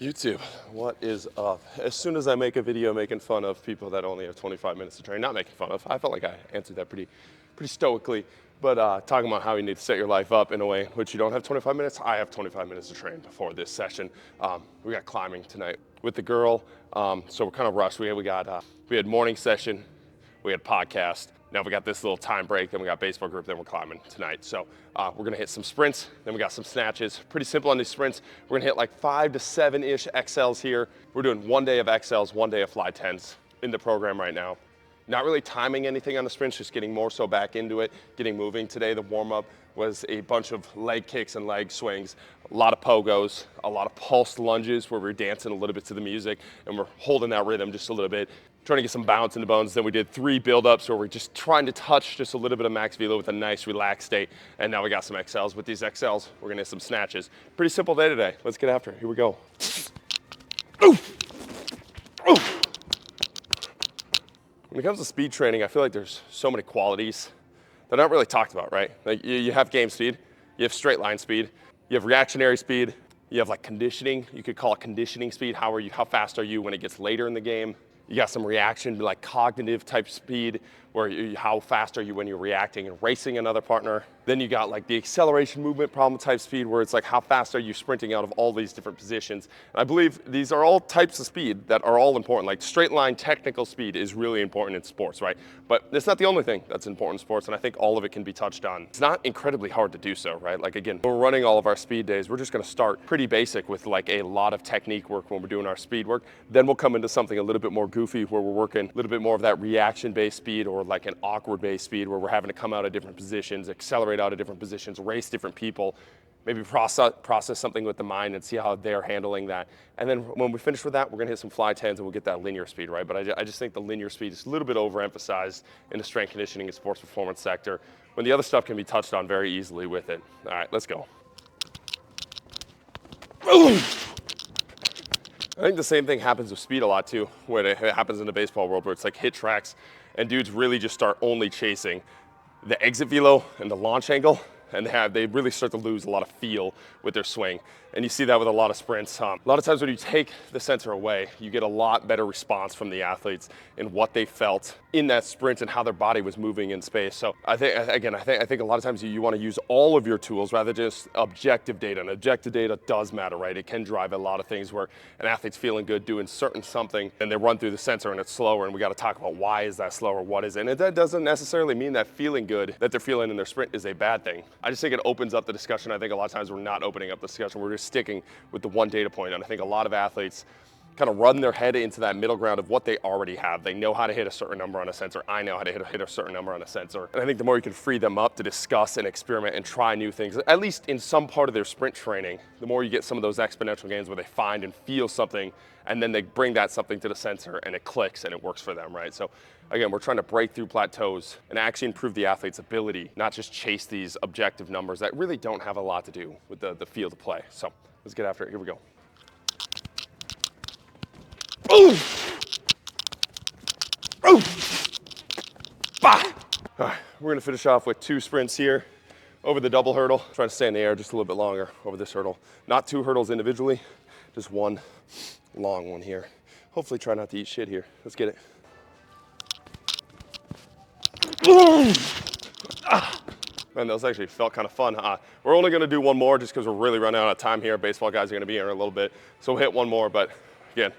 YouTube, what is up? As soon as I make a video making fun of people that only have 25 minutes to train, not making fun of, I felt like I answered that pretty stoically, but talking about how you need to set your life up in a way in which you don't have 25 minutes. I have 25 minutes to train before this session. We got climbing tonight with the girl, so we're kind of rushed. We had morning session, we had podcast. Now we got this little time break, then we got baseball group, then we're climbing tonight. So we're gonna hit some sprints, then we got some snatches. Pretty simple on these sprints. We're gonna hit like 5 to 7-ish XLs here. We're doing 1 day of XLs, 1 day of fly 10s in the program right now. Not really timing anything on the sprints, just getting more so back into it, getting moving. Today the warm up was a bunch of leg kicks and leg swings, a lot of pogos, a lot of pulsed lunges where we're dancing a little bit to the music and we're holding that rhythm just a little bit, trying to get some bounce in the bones. Then we did 3 build-ups where we're just trying to touch just a little bit of max velo with a nice relaxed state. And now we got some XLs. With these XLs, we're gonna hit some snatches. Pretty simple day today. Let's get after it. Here we go. Oof. Oof. When it comes to speed training, I feel like there's so many qualities that are not really talked about, right? Like you have game speed, you have straight line speed, you have reactionary speed, you have like conditioning. You could call it conditioning speed. How fast are you when it gets later in the game? You got some reaction, like cognitive type speed, where how fast are you when you're reacting and racing another partner. Then you got like the acceleration movement problem type speed, where it's like how fast are you sprinting out of all these different positions. And I believe these are all types of speed that are all important. Like straight line technical speed is really important in sports, right? But it's not the only thing that's important in sports, and I think all of it can be touched on. It's not incredibly hard to do so, right? Like again, when we're running all of our speed days, we're just gonna start pretty basic with like a lot of technique work when we're doing our speed work. Then we'll come into something a little bit more goofy where we're working a little bit more of that reaction-based speed, or like an awkward-based speed where we're having to come out of different positions, accelerate out of different positions, race different people, maybe process something with the mind and see how they're handling that. And then when we finish with that, we're gonna hit some fly 10s and we'll get that linear speed, right? But I just think the linear speed is a little bit overemphasized in the strength conditioning and sports performance sector, when the other stuff can be touched on very easily with it. All right, let's go. I think the same thing happens with speed a lot too, when it happens in the baseball world, where it's like hit tracks and dudes really just start only chasing the exit velo and the launch angle, and they really start to lose a lot of feel with their swing. And you see that with a lot of sprints. A lot of times when you take the sensor away, you get a lot better response from the athletes in what they felt in that sprint and how their body was moving in space. So I think a lot of times you want to use all of your tools rather than just objective data. And objective data does matter, right? It can drive a lot of things where an athlete's feeling good doing certain something and they run through the sensor and it's slower, and we got to talk about why is that slower, what is it? And that doesn't necessarily mean that feeling good that they're feeling in their sprint is a bad thing. I just think it opens up the discussion. I think a lot of times we're not opening up the discussion. We're just sticking with the one data point. And I think a lot of athletes kind of run their head into that middle ground of what they already have. They know how to hit a certain number on a sensor. I know how to hit a certain number on a sensor. And I think the more you can free them up to discuss and experiment and try new things, at least in some part of their sprint training, the more you get some of those exponential gains where they find and feel something, and then they bring that something to the sensor and it clicks and it works for them, right? So again, we're trying to break through plateaus and actually improve the athlete's ability, not just chase these objective numbers that really don't have a lot to do with the field of play. So let's get after it. Here we go. Ooh! Ooh! Bah! All right, we're gonna finish off with 2 sprints here over the double hurdle. Trying to stay in the air just a little bit longer over this hurdle. Not 2 hurdles individually, just one long one here. Hopefully try not to eat shit here. Let's get it. Man, those actually felt kind of fun. We're only gonna do 1 more just because we're really running out of time here. Baseball guys are gonna be here in a little bit, so we'll hit 1 more, but again,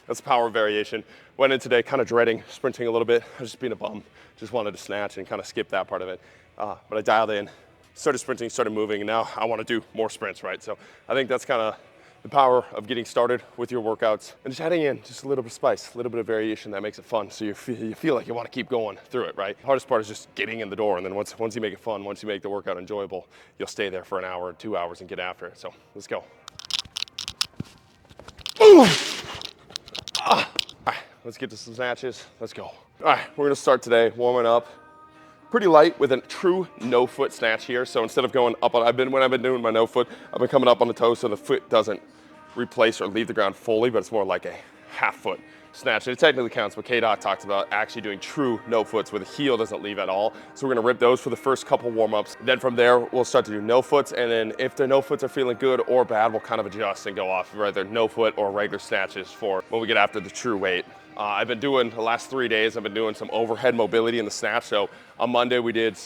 that's power variation. Went in today kind of dreading sprinting a little bit. I was just being a bum. Just wanted to snatch and kind of skip that part of it. But I dialed in, started sprinting, started moving, and now I want to do more sprints, right? So I think that's kind of the power of getting started with your workouts and just adding in just a little bit of spice, a little bit of variation that makes it fun. So you feel like you want to keep going through it, right? The hardest part is just getting in the door. And then once you make it fun, once you make the workout enjoyable, you'll stay there for an hour or 2 hours and get after it. So let's go. Ooh! All right, let's get to some snatches. Let's go. All right, we're gonna start today warming up pretty light with a true no foot snatch here. So instead of going up on, when I've been doing my no foot, I've been coming up on the toe so the foot doesn't replace or leave the ground fully, but it's more like a half foot snatch. And it technically counts, but K-Dot talks about actually doing true no foots where the heel doesn't leave at all. So we're gonna rip those for the first couple warm-ups. Then from there, we'll start to do no foots. And then if the no foots are feeling good or bad, we'll kind of adjust and go off either no foot or regular snatches for when we get after the true weight. I've been doing, the last 3 days, I've been doing some overhead mobility in the snatch. So on Monday, we did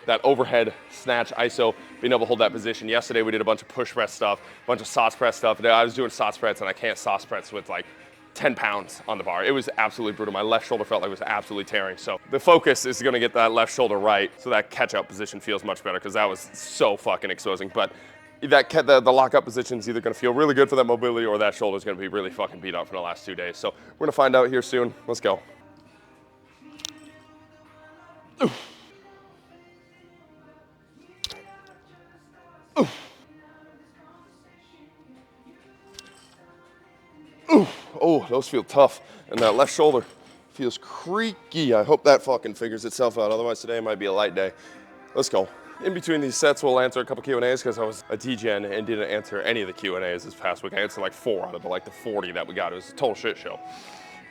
that overhead snatch ISO, being able to hold that position. Yesterday, we did a bunch of push press stuff, a bunch of sauce press stuff. I was doing sauce press, and I can't sauce press with like 10 pounds on the bar. It was absolutely brutal. My left shoulder felt like it was absolutely tearing. So the focus is gonna get that left shoulder right, so that catch-up position feels much better, because that was so fucking exposing. But the lock-up position is either gonna feel really good for that mobility, or that shoulder is gonna be really fucking beat up for the last 2 days. So we're gonna find out here soon. Let's go. Oh, those feel tough. And that left shoulder feels creaky. I hope that fucking figures itself out. Otherwise, today might be a light day. Let's go. In between these sets, we'll answer a couple Q&As, because I was a DGen and didn't answer any of the Q&As this past week. I answered like 4 out of the 40 that we got. It was a total shit show.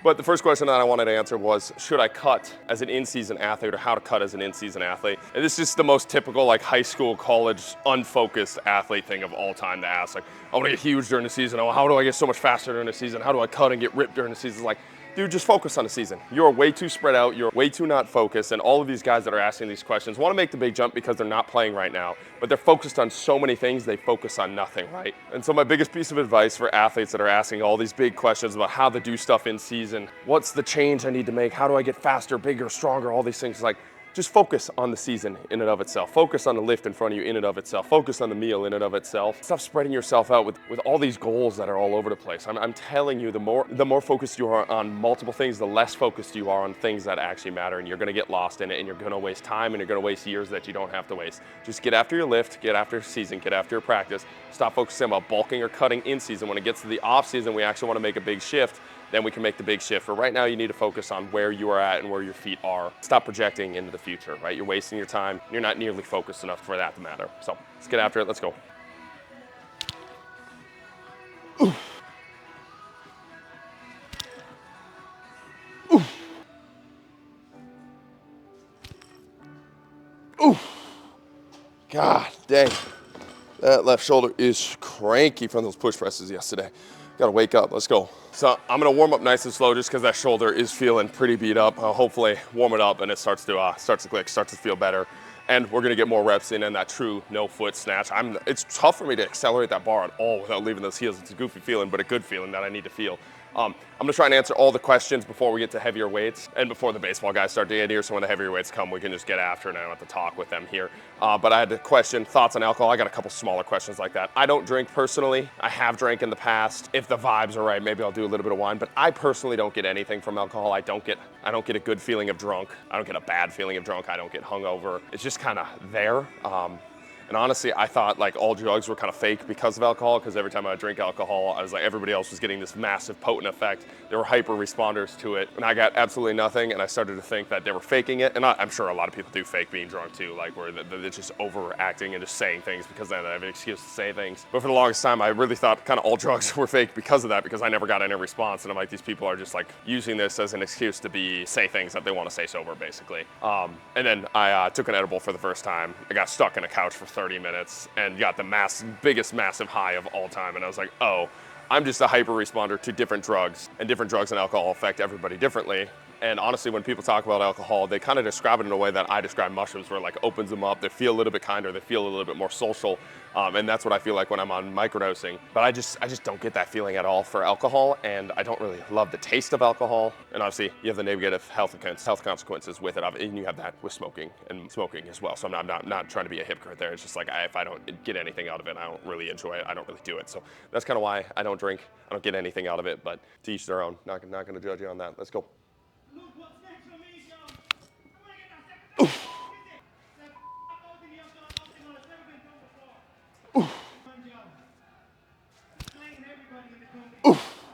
But the first question that I wanted to answer was, should I cut as an in-season athlete, or how to cut as an in-season athlete? And this is the most typical like high school, college, unfocused athlete thing of all time to ask. Like, I want to get huge during the season. Oh, how do I get so much faster during the season? How do I cut and get ripped during the season? Like, dude, just focus on the season. You're way too spread out. You're way too not focused. And all of these guys that are asking these questions want to make the big jump because they're not playing right now, but they're focused on so many things, they focus on nothing, right? And so my biggest piece of advice for athletes that are asking all these big questions about how to do stuff in season, what's the change I need to make? How do I get faster, bigger, stronger? All these things, like, just focus on the season in and of itself. Focus on the lift in front of you in and of itself. Focus on the meal in and of itself. Stop spreading yourself out with all these goals that are all over the place. I'm telling you, the more focused you are on multiple things, the less focused you are on things that actually matter, and you're gonna get lost in it, and you're gonna waste time, and you're gonna waste years that you don't have to waste. Just get after your lift, get after season, get after your practice. Stop focusing about bulking or cutting in season. When it gets to the off season, we actually wanna make a big shift. Then we can make the big shift. For right now, you need to focus on where you are at and where your feet are. Stop projecting into the future, right? You're wasting your time. You're not nearly focused enough for that to matter. So let's get after it. Let's go. Ooh. Ooh. Ooh. God dang. That left shoulder is cranky from those push presses yesterday. Gotta wake up, let's go. So I'm gonna warm up nice and slow, just because that shoulder is feeling pretty beat up. Hopefully warm it up and it starts to click, starts to feel better. And we're gonna get more reps in that true no foot snatch. It's tough for me to accelerate that bar at all without leaving those heels. It's a goofy feeling, but a good feeling that I need to feel. I'm gonna try and answer all the questions before we get to heavier weights and before the baseball guys start to get here, so when the heavier weights come, we can just get after it and I don't have to talk with them here. But I had a question, thoughts on alcohol. I got a couple smaller questions like that. I don't drink personally. I have drank in the past. If the vibes are right, maybe I'll do a little bit of wine, but I personally don't get anything from alcohol. I don't get a good feeling of drunk. I don't get a bad feeling of drunk. I don't get hungover. It's just kind of there. And honestly, I thought like all drugs were kind of fake because of alcohol, because every time I drink alcohol, I was like, everybody else was getting this massive potent effect. There were hyper responders to it, and I got absolutely nothing, and I started to think that they were faking it. And I'm sure a lot of people do fake being drunk too, like where they're just overacting and just saying things because then they have an excuse to say things. But for the longest time, I really thought kind of all drugs were fake because of that, because I never got any response. And I'm like, these people are just like using this as an excuse to say things that they want to say sober, basically. And then I took an edible for the first time. I got stuck in a couch for 30 minutes and got the biggest massive high of all time. And I was like, oh, I'm just a hyper responder to different drugs, and different drugs and alcohol affect everybody differently. And honestly, when people talk about alcohol, they kind of describe it in a way that I describe mushrooms, where it like opens them up. They feel a little bit kinder. They feel a little bit more social. And that's what I feel like when I'm on microdosing. But I just don't get that feeling at all for alcohol. And I don't really love the taste of alcohol. And obviously, you have the negative health consequences with it. And you have that with smoking as well. So I'm not trying to be a hypocrite there. It's just like, if I don't get anything out of it, I don't really enjoy it. I don't really do it. So that's kind of why I don't drink. I don't get anything out of it. But to each their own. Not going to judge you on that. Let's go. Oof. Oof. Oof.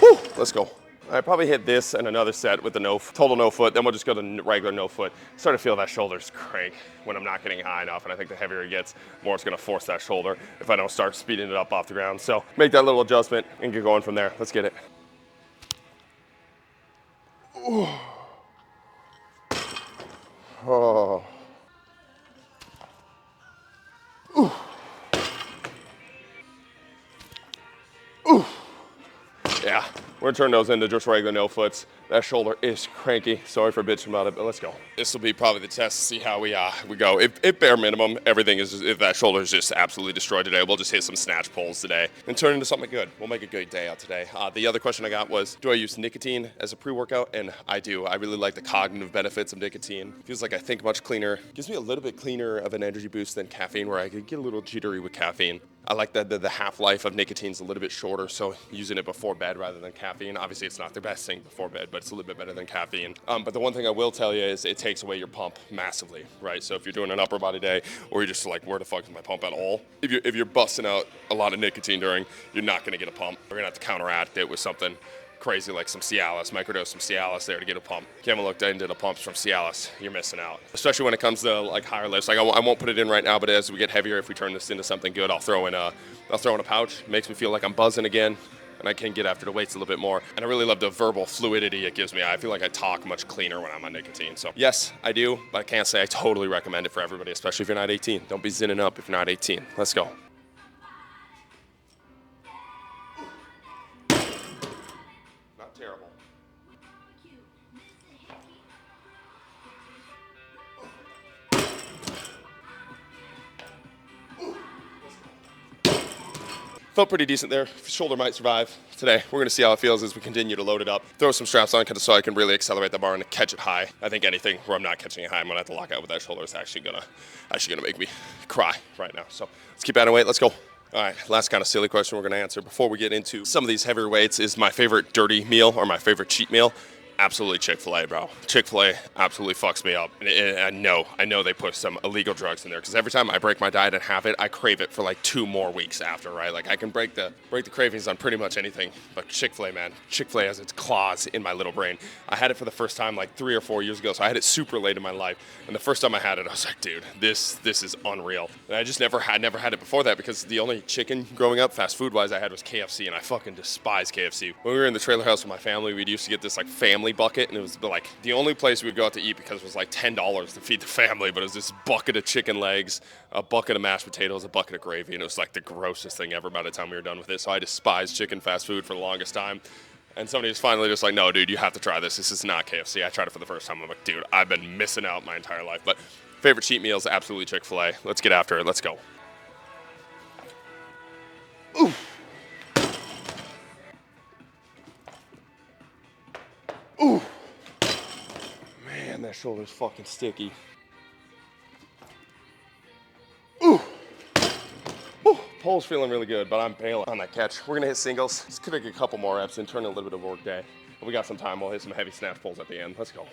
Oof. Let's go. I probably hit this and another set with the total no foot, then we'll just go to regular no foot. Start to feel that shoulders crank when I'm not getting high enough, and I think the heavier it gets, more it's gonna force that shoulder if I don't start speeding it up off the ground. So make that little adjustment and get going from there. Let's get it. Oh. Yeah, we're gonna turn those into just regular no foots. That shoulder is cranky. Sorry for bitching about it, but let's go. This will be probably the test to see how we go. If bare minimum, everything is just, if that shoulder is just absolutely destroyed today, we'll just hit some snatch pulls today and turn into something good. We'll make a good day out today. The other question I got was, do I use nicotine as a pre-workout? And I do. I really like the cognitive benefits of nicotine. Feels like I think much cleaner. Gives me a little bit cleaner of an energy boost than caffeine, where I could get a little jittery with caffeine. I like that the half-life of nicotine's a little bit shorter, so using it before bed rather than caffeine. Obviously, it's not the best thing before bed, but it's a little bit better than caffeine. But the one thing I will tell you is it takes away your pump massively, right? So if you're doing an upper body day, or you're just like, where the fuck is my pump at all? If you're busting out a lot of nicotine during, you're not gonna get a pump. We're gonna have to counteract it with something crazy like some Cialis, microdose some Cialis there to get a pump. If you haven't looked into the pumps from Cialis, you're missing out. Especially when it comes to like higher lifts. Like I won't put it in right now, but as we get heavier, if we turn this into something good, I'll throw in a pouch. It makes me feel like I'm buzzing again, and I can get after the weights a little bit more. And I really love the verbal fluidity it gives me. I feel like I talk much cleaner when I'm on nicotine. So yes, I do, but I can't say I totally recommend it for everybody, especially if you're not 18. Don't be zinning up if you're not 18. Let's go. Not terrible. Felt pretty decent there. Shoulder might survive today. We're gonna see how it feels as we continue to load it up. Throw some straps on so I can really accelerate the bar and catch it high. I think anything where I'm not catching it high, I'm gonna have to lock out with that shoulder. It's actually gonna make me cry right now. So let's keep adding weight, let's go. All right, last kind of silly question we're gonna answer before we get into some of these heavier weights is my favorite dirty meal or my favorite cheat meal. Absolutely Chick-fil-A, bro. Chick-fil-A absolutely fucks me up. And I know they put some illegal drugs in there, because every time I break my diet and have it, I crave it for like 2 more weeks after, right? Like I can break the cravings on pretty much anything, but Chick-fil-A, man. Chick-fil-A has its claws in my little brain. I had it for the first time like 3 or 4 years ago, so I had it super late in my life. And the first time I had it, I was like, dude, this is unreal. And I just never had it before that, because the only chicken growing up, fast food wise, I had was KFC, and I fucking despise KFC. When we were in the trailer house with my family, we'd used to get this like family bucket, and it was like the only place we'd go out to eat because it was like $10 to feed the family, but it was this bucket of chicken legs, a bucket of mashed potatoes, a bucket of gravy, and it was like the grossest thing ever by the time we were done with it. So I despised chicken fast food for the longest time. And somebody was finally just like, no, dude, you have to try this. This is not KFC. I tried it for the first time. I'm like, dude, I've been missing out my entire life. But favorite cheat meal is absolutely Chick-fil-A. Let's get after it. Let's go. Ooh. Ooh. Man, that shoulder's fucking sticky. Ooh. Ooh. Pole's feeling really good, but I'm bailing on that catch. We're gonna hit singles. Let's take a couple more reps and turn a little bit of a work day. We got some time. We'll hit some heavy snatch pulls at the end. Let's go.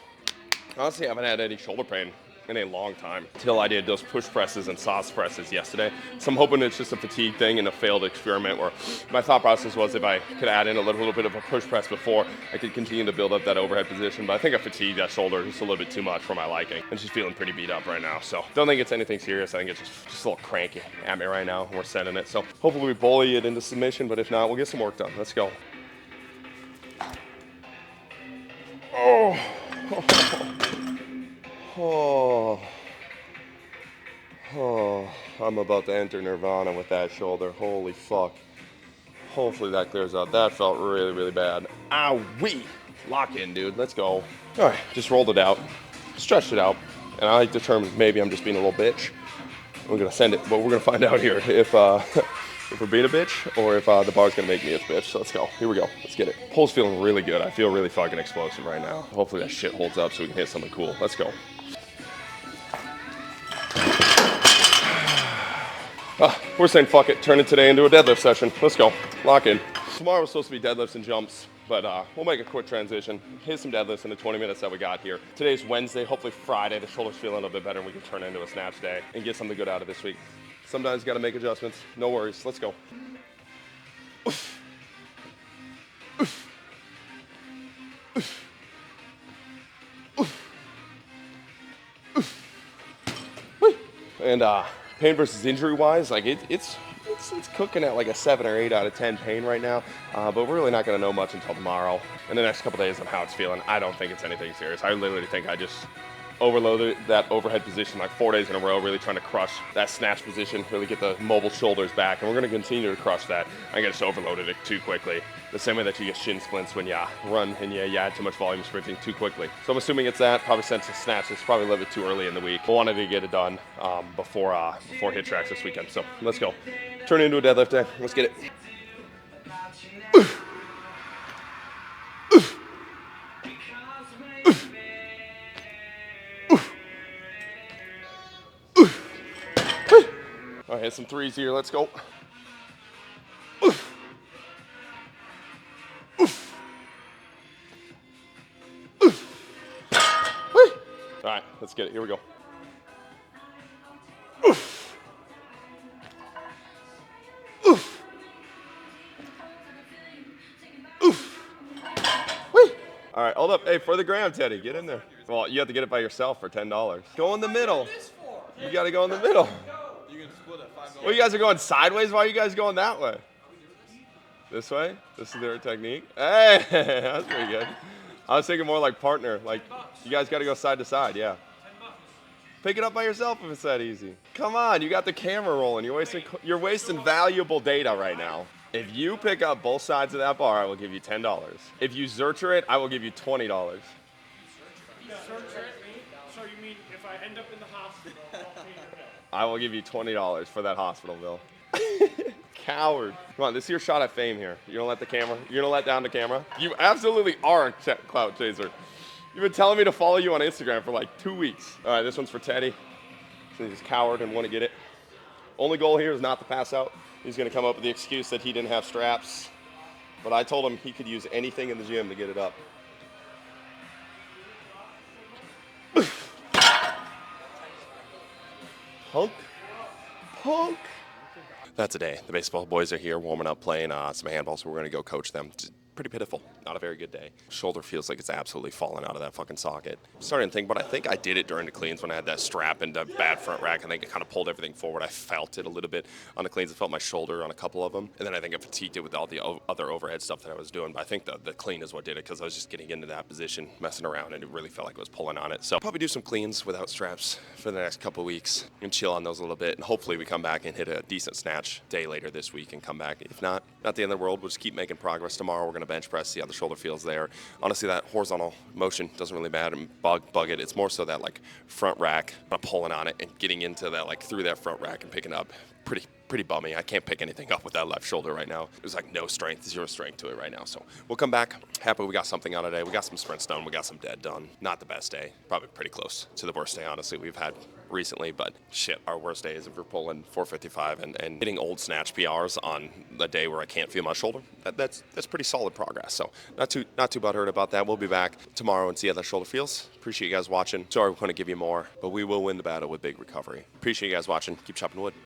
Honestly, I haven't had any shoulder pain in a long time until I did those push presses and sauce presses yesterday. So I'm hoping it's just a fatigue thing and a failed experiment, where my thought process was if I could add in a little bit of a push press before, I could continue to build up that overhead position. But I think I fatigued that shoulder just a little bit too much for my liking. And she's feeling pretty beat up right now. So don't think it's anything serious. I think it's just a little cranky at me right now. We're sending it. So hopefully we bully it into submission, but if not, we'll get some work done. Let's go. Oh. Oh. Oh, I'm about to enter nirvana with that shoulder. Holy fuck. Hopefully that clears up. That felt really, really bad. Ow-wee. Lock in, dude. Let's go. All right, just rolled it out. Stretched it out. And I determined maybe I'm just being a little bitch. We're going to send it, but we're going to find out here if we're being a bitch or if the bar's going to make me a bitch. So let's go. Here we go. Let's get it. Pull's feeling really good. I feel really fucking explosive right now. Hopefully that shit holds up so we can hit something cool. Let's go. We're saying fuck it, turn it today into a deadlift session. Let's go, lock in. Tomorrow was supposed to be deadlifts and jumps, but we'll make a quick transition. Hit some deadlifts in the 20 minutes that we got here. Today's Wednesday, hopefully Friday, the shoulder's feeling a little bit better and we can turn it into a snatch day and get something good out of this week. Sometimes you gotta make adjustments, no worries, let's go. And pain versus injury wise, like it's it's cooking at like a 7 or 8 out of 10 pain right now, but we're really not going to know much until tomorrow and the next couple days on how it's feeling. I don't think it's anything serious. I literally think I just overloaded that overhead position like 4 days in a row, really trying to crush that snatch position, really get the mobile shoulders back, and we're going to continue to crush that. I just overloaded it too quickly, the same way that you get shin splints when you run and you add too much volume sprinting too quickly. So I'm assuming it's that. Probably since the snatch, it's probably a little bit too early in the week. I wanted to get it done before hit tracks this weekend. So let's go. Turn it into a deadlift day. Let's get it. All right, hit some threes here. Let's go. All right, let's get it. Here we go. All right, hold up. Hey, for the gram, Teddy, get in there. Well, you have to get it by yourself for $10. Go in the middle. You got to go in the middle. Well, you guys are going sideways. Why are you guys going that way? This way? This is their technique? Hey, that's pretty good. I was thinking more like partner. Like, you guys got to go side to side, yeah. Pick it up by yourself if it's that easy. Come on, you got the camera rolling. You're wasting valuable data right now. If you pick up both sides of that bar, I will give you $10. If you Zercher it, I will give you $20. Zercher it? So you mean if I end up in the hospital, I'll pay your bill? I will give you $20 for that hospital bill. Coward. Come on, this is your shot at fame here. You're gonna let down the camera? You absolutely are a clout chaser. You've been telling me to follow you on Instagram for like 2 weeks. All right, this one's for Teddy. So he's coward and want to get it. Only goal here is not to pass out. He's gonna come up with the excuse that he didn't have straps. But I told him he could use anything in the gym to get it up. Punk. That's a day. The baseball boys are here warming up, playing some handballs. So we're going to go coach them. It's pretty pitiful. Not a very good day. Shoulder feels like it's absolutely falling out of that fucking socket. I'm starting to think, but I think I did it during the cleans when I had that strap and the bad front rack. I think it kind of pulled everything forward. I felt it a little bit on the cleans. I felt my shoulder on a couple of them. And then I think I fatigued it with all the other overhead stuff that I was doing. But I think the clean is what did it because I was just getting into that position, messing around, and it really felt like I was pulling on it. So I'll probably do some cleans without straps for the next couple of weeks and chill on those a little bit. And hopefully we come back and hit a decent snatch day later this week and come back. If not the end of the world. We'll just keep making progress. Tomorrow we're going to bench press, see how the shoulder feels there. Honestly, that horizontal motion doesn't really matter and bug it. It's more so that like front rack, I'm pulling on it and getting into that, like through that front rack and picking up. Pretty bummy. I can't pick anything up with that left shoulder right now. There's like no strength, zero strength to it right now. So we'll come back. Happy we got something out today. We got some sprints done. We got some dead done. Not the best day. Probably pretty close to the worst day, honestly, we've had recently. But shit, our worst day is if we're pulling 455 and hitting old snatch PRs on the day where I can't feel my shoulder. That's pretty solid progress. So not too butthurt about that. We'll be back tomorrow and see how that shoulder feels. Appreciate you guys watching. Sorry we couldn't give you more, but we will win the battle with big recovery. Appreciate you guys watching. Keep chopping wood.